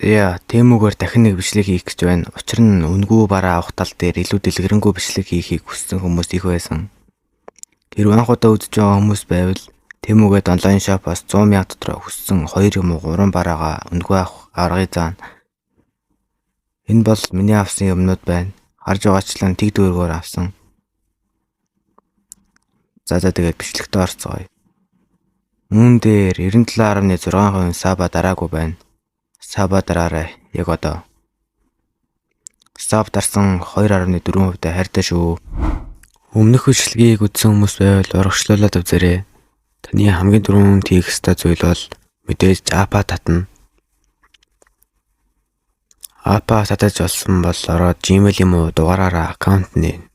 Яа, Тэмүүгээр дахин нэг бичлэг хийх гэж байна. Учир нь үнгүй бараа авах тал дээр илүү дэлгэрэнгүй бичлэг хийхийг хүссэн хүмүүс их байсан. Хэрвээ анх удаа үзэж байгаа хүмүүс байвал Тэмүүгээд онлайн шопоос 100,000 дотроо хүссэн 2 юм уу 3 бараагаа үнгүй авах аргыг заана. Энэ бол миний авсан юмнууд байна. Харж байгаачлан тэг дүүргөөр авсан. За тэгээд бичлэгтээ орцгоё. Үүн дээр 97.6% саба дараагүй байна. Саба дараарай. Яг одоо. Саб дарсан 2.4% хайртай шүү. Өмнөх бичлэгийг үзсэн хүмүүс байвал урагшлуулад үзээрэй. Таны хамгийн түрүүнд хийх ёстой зүйл бол мэдээж апа татна. Апа татаж болсон бол ороод Gmail юм уу дугаараараа аккаунт нэ.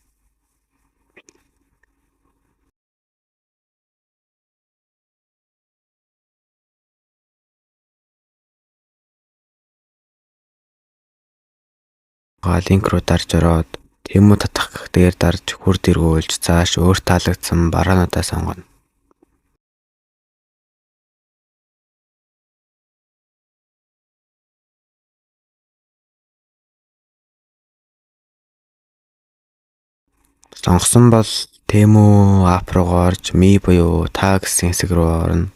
Линк руу дарж ороод Тэмүү татах дээр дарж хурд эргүүлж цааш өөрт таалагдсан бараануудаа сонгоно. Сонгосон бол Тэмүү ап руу орж ми буюу та гэсэн хэсэг рүү орно.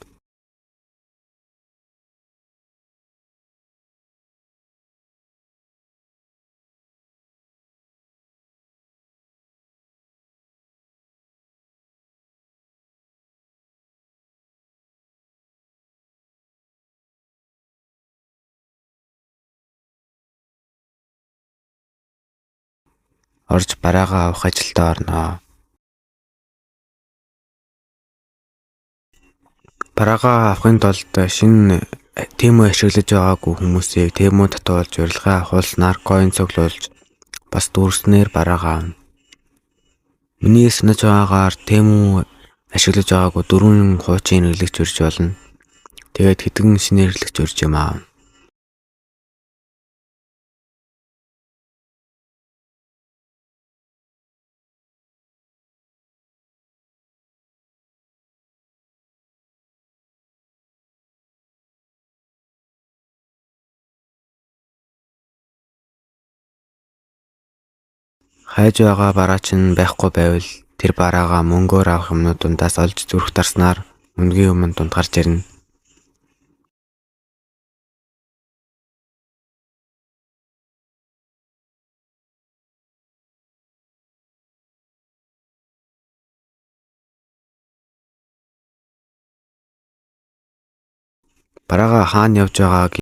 Орж бараагаа авах ажилдаа орноо. Бараагаа авахын тулд шинэ Тэмүү ашиглаж байгаагүй хүмүүсийг Тэмүү татуулж урилга авахулснаар coin цуглуулж бас дүүрснээр бараагаа авна. Миний санаж байгаагаар Тэмүү ашиглаж байгаагүй 4 хуучин хэрэглэгч урьж болно. Тэгээд хэдэн шинэ хэрэглэгч урьж юм аав. Хайж байгаа бараа чинь байхгүй байвал тэр бараагаа мөнгөөр авах юмнууд дундаас олж зүрх дарснаар үнгийн өмнө дунд гарч ирнэ. Бараагаа хаана явж байгааг